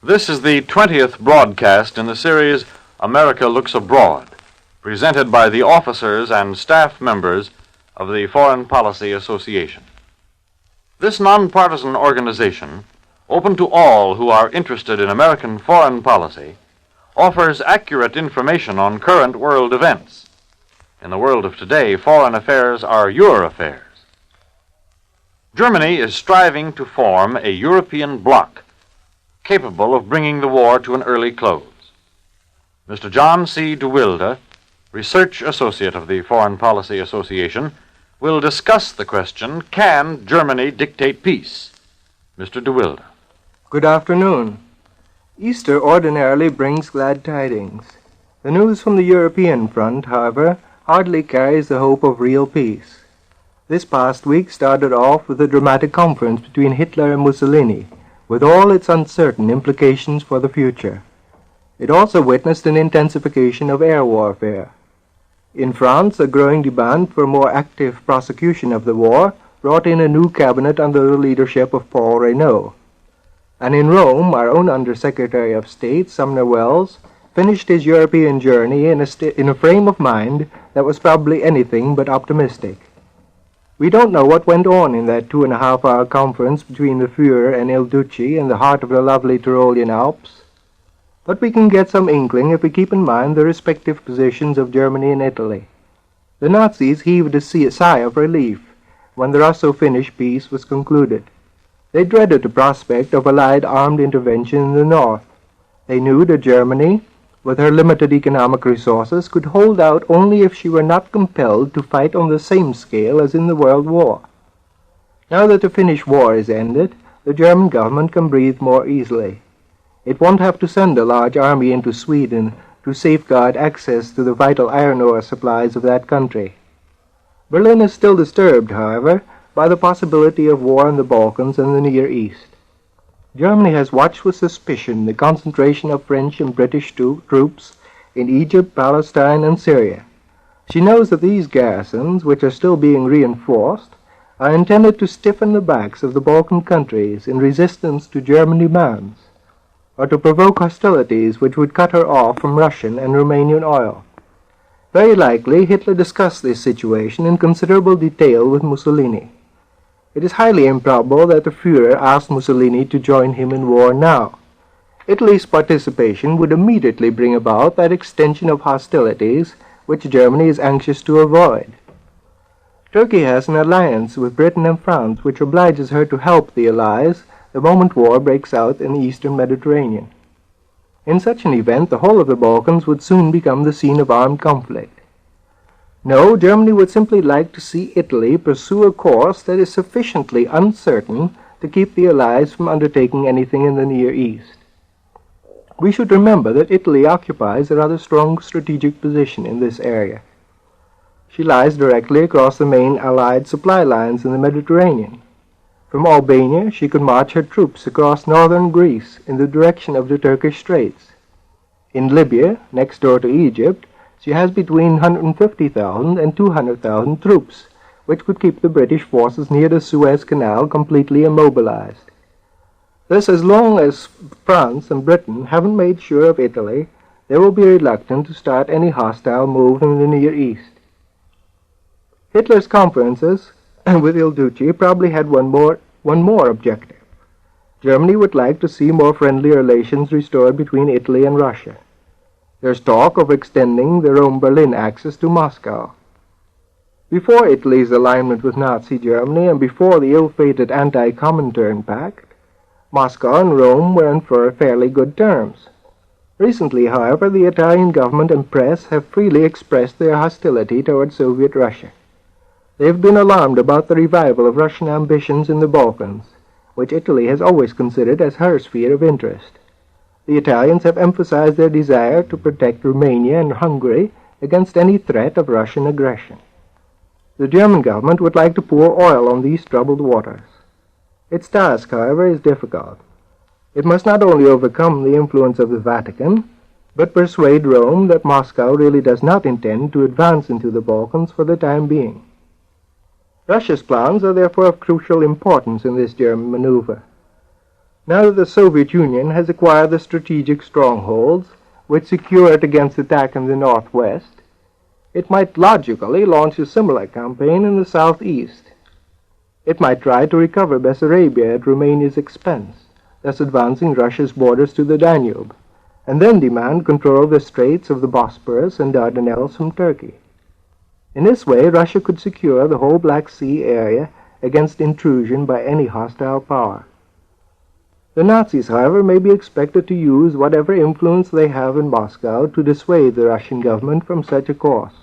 This is the 20th broadcast in the series America Looks Abroad, presented by the officers and staff members of the Foreign Policy Association. This nonpartisan organization, open to all who are interested in American foreign policy, offers accurate information on current world events. In the world of today, foreign affairs are your affairs. Germany is striving to form a European bloc capable of bringing the war to an early close. Mr. John C. DeWilde, Research Associate of the Foreign Policy Association, will discuss the question, can Germany dictate peace? Mr. DeWilde. Good afternoon. Easter ordinarily brings glad tidings. The news from the European front, however, hardly carries the hope of real peace. This past week started off with a dramatic conference between Hitler and Mussolini, with all its uncertain implications for the future. It also witnessed an intensification of air warfare. In France, a growing demand for more active prosecution of the war brought in a new cabinet under the leadership of Paul Reynaud. And in Rome, our own Undersecretary of State, Sumner Welles, finished his European journey in a frame of mind that was probably anything but optimistic. We don't know what went on in that 2.5-hour conference between the Führer and Il Duce in the heart of the lovely Tyrolean Alps, but we can get some inkling if we keep in mind the respective positions of Germany and Italy. The Nazis heaved a sigh of relief when the Russo-Finnish peace was concluded. They dreaded the prospect of Allied armed intervention in the north. They knew that Germany, with her limited economic resources, could hold out only if she were not compelled to fight on the same scale as in the World War. Now that the Finnish war is ended, the German government can breathe more easily. It won't have to send a large army into Sweden to safeguard access to the vital iron ore supplies of that country. Berlin is still disturbed, however, by the possibility of war in the Balkans and the Near East. Germany has watched with suspicion the concentration of French and British troops in Egypt, Palestine, and Syria. She knows that these garrisons, which are still being reinforced, are intended to stiffen the backs of the Balkan countries in resistance to German demands, or to provoke hostilities which would cut her off from Russian and Romanian oil. Very likely, Hitler discussed this situation in considerable detail with Mussolini. It is highly improbable that the Führer asked Mussolini to join him in war now. Italy's participation would immediately bring about that extension of hostilities which Germany is anxious to avoid. Turkey has an alliance with Britain and France which obliges her to help the Allies the moment war breaks out in the eastern Mediterranean. In such an event, the whole of the Balkans would soon become the scene of armed conflict. No, Germany would simply like to see Italy pursue a course that is sufficiently uncertain to keep the Allies from undertaking anything in the Near East. We should remember that Italy occupies a rather strong strategic position in this area. She lies directly across the main Allied supply lines in the Mediterranean. From Albania, she could march her troops across northern Greece in the direction of the Turkish Straits. In Libya, next door to Egypt, she has between 150,000 and 200,000 troops, which could keep the British forces near the Suez Canal completely immobilized. Thus, as long as France and Britain haven't made sure of Italy, they will be reluctant to start any hostile move in the Near East. Hitler's conferences with Il Duce probably had one more objective. Germany would like to see more friendly relations restored between Italy and Russia. There's talk of extending the Rome-Berlin axis to Moscow. Before Italy's alignment with Nazi Germany and before the ill-fated Anti-Comintern Pact, Moscow and Rome were on fairly good terms. Recently, however, the Italian government and press have freely expressed their hostility toward Soviet Russia. They have been alarmed about the revival of Russian ambitions in the Balkans, which Italy has always considered as her sphere of interest. The Italians have emphasized their desire to protect Romania and Hungary against any threat of Russian aggression. The German government would like to pour oil on these troubled waters. Its task, however, is difficult. It must not only overcome the influence of the Vatican, but persuade Rome that Moscow really does not intend to advance into the Balkans for the time being. Russia's plans are therefore of crucial importance in this German maneuver. Now that the Soviet Union has acquired the strategic strongholds which secure it against attack in the northwest, it might logically launch a similar campaign in the southeast. It might try to recover Bessarabia at Romania's expense, thus advancing Russia's borders to the Danube, and then demand control of the straits of the Bosporus and Dardanelles from Turkey. In this way, Russia could secure the whole Black Sea area against intrusion by any hostile power. The Nazis, however, may be expected to use whatever influence they have in Moscow to dissuade the Russian government from such a course.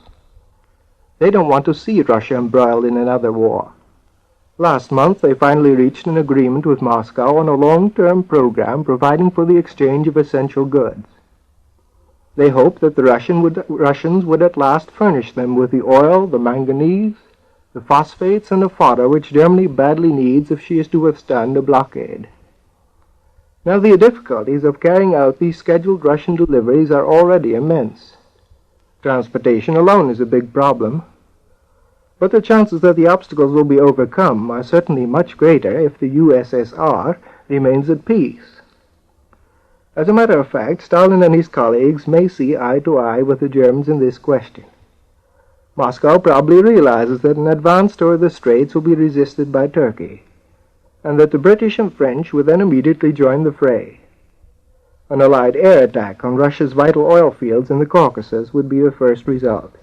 They don't want to see Russia embroiled in another war. Last month, they finally reached an agreement with Moscow on a long-term program providing for the exchange of essential goods. They hoped that the Russians would at last furnish them with the oil, the manganese, the phosphates, and the fodder which Germany badly needs if she is to withstand a blockade. Now, the difficulties of carrying out these scheduled Russian deliveries are already immense. Transportation alone is a big problem, but the chances that the obstacles will be overcome are certainly much greater if the USSR remains at peace. As a matter of fact, Stalin and his colleagues may see eye to eye with the Germans in this question. Moscow probably realizes that an advance toward the Straits will be resisted by Turkey, and that the British and French would then immediately join the fray. An Allied air attack on Russia's vital oil fields in the Caucasus would be the first result.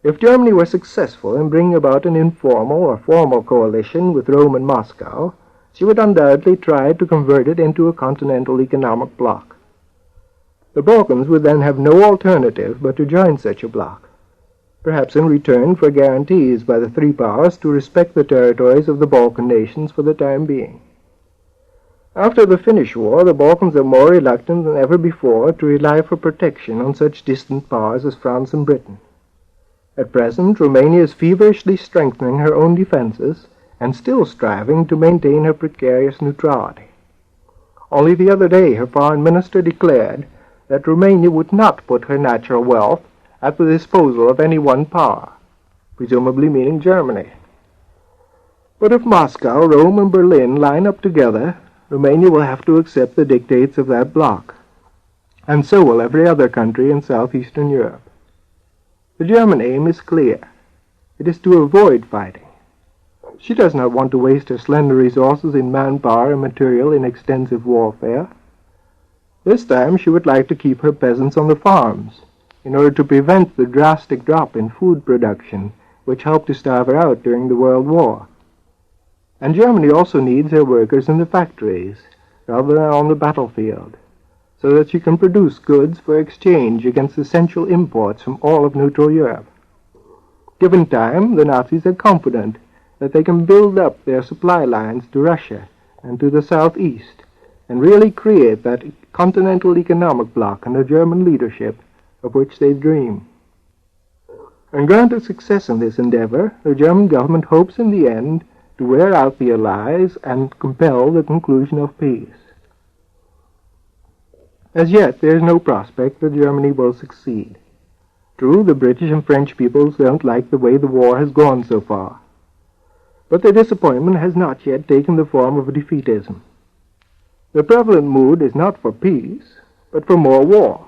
If Germany were successful in bringing about an informal or formal coalition with Rome and Moscow, she would undoubtedly try to convert it into a continental economic bloc. The Balkans would then have no alternative but to join such a bloc, perhaps in return for guarantees by the three powers to respect the territories of the Balkan nations for the time being. After the Finnish War, the Balkans are more reluctant than ever before to rely for protection on such distant powers as France and Britain. At present, Romania is feverishly strengthening her own defenses and still striving to maintain her precarious neutrality. Only the other day her foreign minister declared that Romania would not put her natural wealth at the disposal of any one power, presumably meaning Germany. But if Moscow, Rome, and Berlin line up together, Romania will have to accept the dictates of that bloc, and so will every other country in southeastern Europe. The German aim is clear. It is to avoid fighting. She does not want to waste her slender resources in manpower and material in extensive warfare. This time she would like to keep her peasants on the farms, in order to prevent the drastic drop in food production which helped to starve her out during the World War. And Germany also needs her workers in the factories, rather than on the battlefield, so that she can produce goods for exchange against essential imports from all of neutral Europe. Given time, the Nazis are confident that they can build up their supply lines to Russia and to the southeast, and really create that continental economic bloc under German leadership of which they dream. And granted success in this endeavor, the German government hopes in the end to wear out the Allies and compel the conclusion of peace. As yet, there is no prospect that Germany will succeed. True, the British and French peoples don't like the way the war has gone so far, but their disappointment has not yet taken the form of defeatism. The prevalent mood is not for peace, but for more war.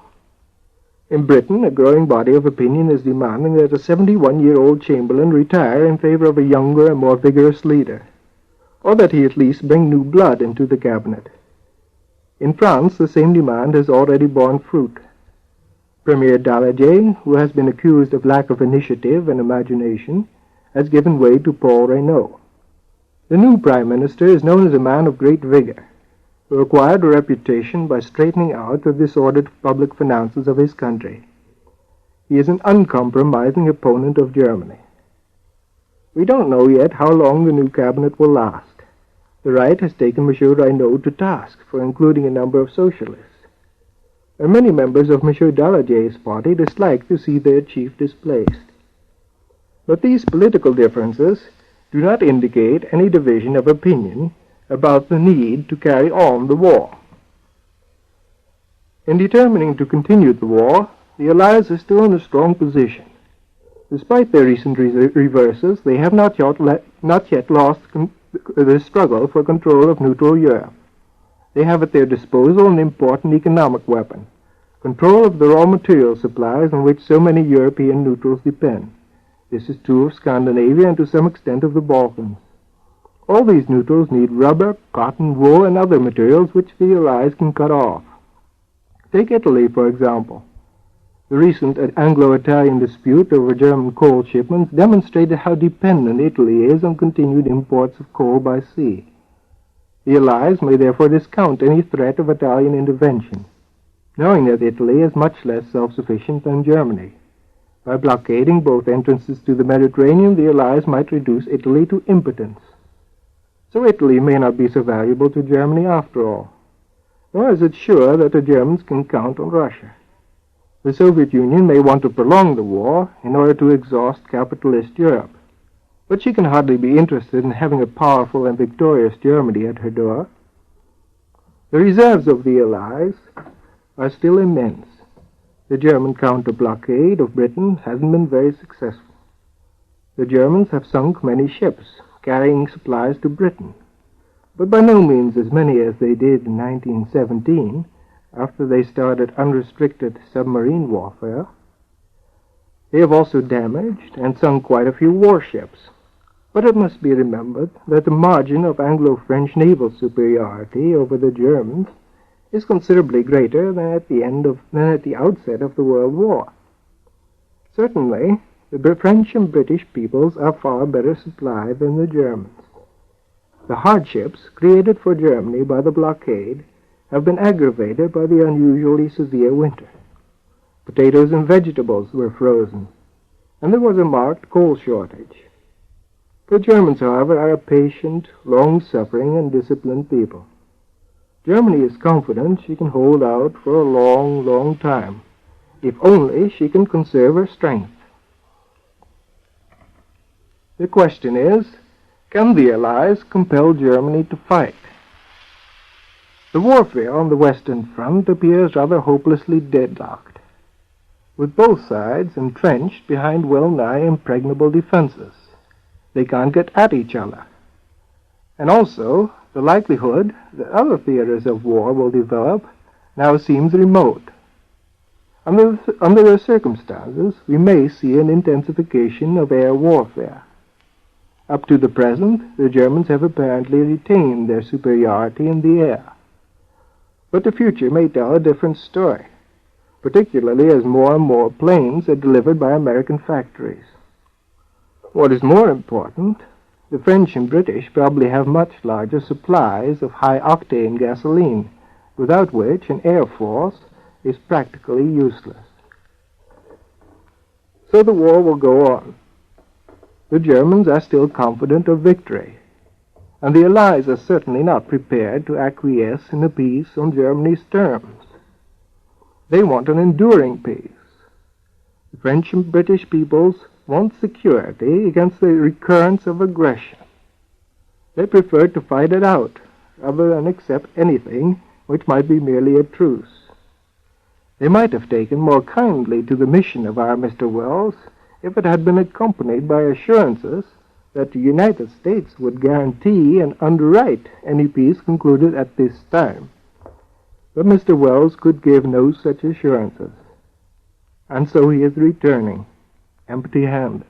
In Britain, a growing body of opinion is demanding that a 71-year-old Chamberlain retire in favor of a younger and more vigorous leader, or that he at least bring new blood into the cabinet. In France, the same demand has already borne fruit. Premier Daladier, who has been accused of lack of initiative and imagination, has given way to Paul Reynaud. The new Prime Minister is known as a man of great vigor, who acquired a reputation by straightening out the disordered public finances of his country. He is an uncompromising opponent of Germany. We don't know yet how long the new cabinet will last. The right has taken M. Reynaud to task for including a number of socialists, and many members of M. Daladier's party dislike to see their chief displaced. But these political differences do not indicate any division of opinion about the need to carry on the war. In determining to continue the war, the Allies are still in a strong position. Despite their recent reverses, they have not yet lost the struggle for control of neutral Europe. They have at their disposal an important economic weapon, control of the raw material supplies on which so many European neutrals depend. This is true of Scandinavia and to some extent of the Balkans. All these neutrals need rubber, cotton, wool, and other materials which the Allies can cut off. Take Italy, for example. The recent Anglo-Italian dispute over German coal shipments demonstrated how dependent Italy is on continued imports of coal by sea. The Allies may therefore discount any threat of Italian intervention, knowing that Italy is much less self-sufficient than Germany. By blockading both entrances to the Mediterranean, the Allies might reduce Italy to impotence. So Italy may not be so valuable to Germany after all, nor is it sure that the Germans can count on Russia. The Soviet Union may want to prolong the war in order to exhaust capitalist Europe, but she can hardly be interested in having a powerful and victorious Germany at her door. The reserves of the Allies are still immense. The German counter-blockade of Britain hasn't been very successful. The Germans have sunk many ships carrying supplies to Britain, but by no means as many as they did in 1917, after they started unrestricted submarine warfare. They have also damaged and sunk quite a few warships, but it must be remembered that the margin of Anglo-French naval superiority over the Germans is considerably greater than at the outset of the World War. Certainly, the French and British peoples are far better supplied than the Germans. The hardships created for Germany by the blockade have been aggravated by the unusually severe winter. Potatoes and vegetables were frozen, and there was a marked coal shortage. The Germans, however, are a patient, long-suffering, and disciplined people. Germany is confident she can hold out for a long, long time, if only she can conserve her strength. The question is, can the Allies compel Germany to fight? The warfare on the Western Front appears rather hopelessly deadlocked, with both sides entrenched behind well-nigh impregnable defenses. They can't get at each other. And also, the likelihood that other theaters of war will develop now seems remote. Under the circumstances, we may see an intensification of air warfare. Up to the present, the Germans have apparently retained their superiority in the air. But the future may tell a different story, particularly as more and more planes are delivered by American factories. What is more important, the French and British probably have much larger supplies of high-octane gasoline, without which an air force is practically useless. So the war will go on. The Germans are still confident of victory, and the Allies are certainly not prepared to acquiesce in a peace on Germany's terms. They want an enduring peace. The French and British peoples want security against the recurrence of aggression. They prefer to fight it out, rather than accept anything which might be merely a truce. They might have taken more kindly to the mission of our Mr. Wells if it had been accompanied by assurances that the United States would guarantee and underwrite any peace concluded at this time. But Mr. Wells could give no such assurances, and so he is returning, empty-handed.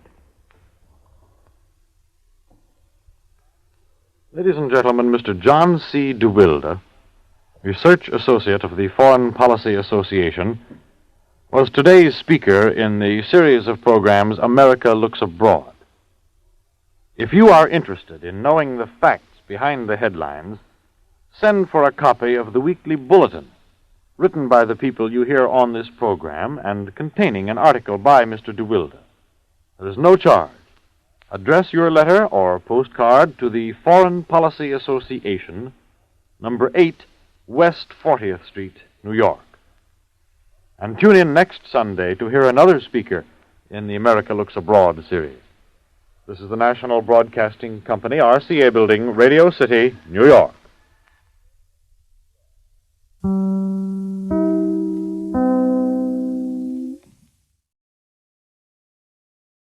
Ladies and gentlemen, Mr. John C. DeWilde, Research Associate of the Foreign Policy Association, was today's speaker in the series of programs America Looks Abroad. If you are interested in knowing the facts behind the headlines, send for a copy of the weekly bulletin written by the people you hear on this program and containing an article by Mr. DeWilde. There is no charge. Address your letter or postcard to the Foreign Policy Association, number 8, West 40th Street, New York. And tune in next Sunday to hear another speaker in the America Looks Abroad series. This is the National Broadcasting Company, RCA Building, Radio City, New York.